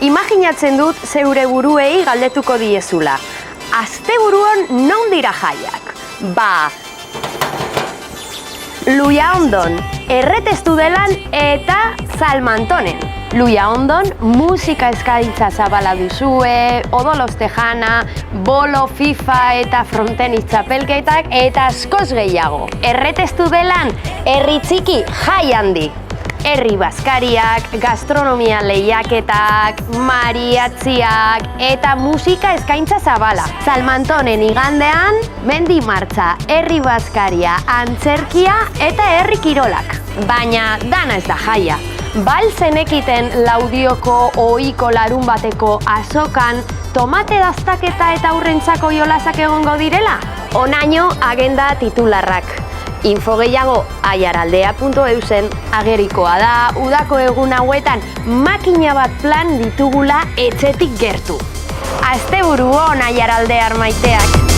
Imaginatzen dut zeure buruei galdetuko diezula. Asteburuan non dira jaiak? Ba, Luiaondon, Erretestudelan eta Salmantonen. Luiaondon musika eskaintza zabala duzue, odolos tejana, bolo, FIFA eta frontenis txapelketak eta askoz gehiago. Erretestudelan herri txiki jai handi. Herri bazkariak, gastronomia lehiaketak, mariatziak eta musika eskaintza zabala. Salmantonen igandean, mendi martxa, herri bazkaria, antzerkia eta herri kirolak. Baina dana ez da jaia. Bal zenekiten Laudioko ohiko larun bateko azokan tomate daztaketa eta aurrentzako jolasak egongo direla? Honaino agenda titularrak. Info gehiago aiaraldea.eusen agerikoa da udako egun hauetan makina bat plan ditugula etxetik gertu. Asteburu on Aiaraldear maiteak!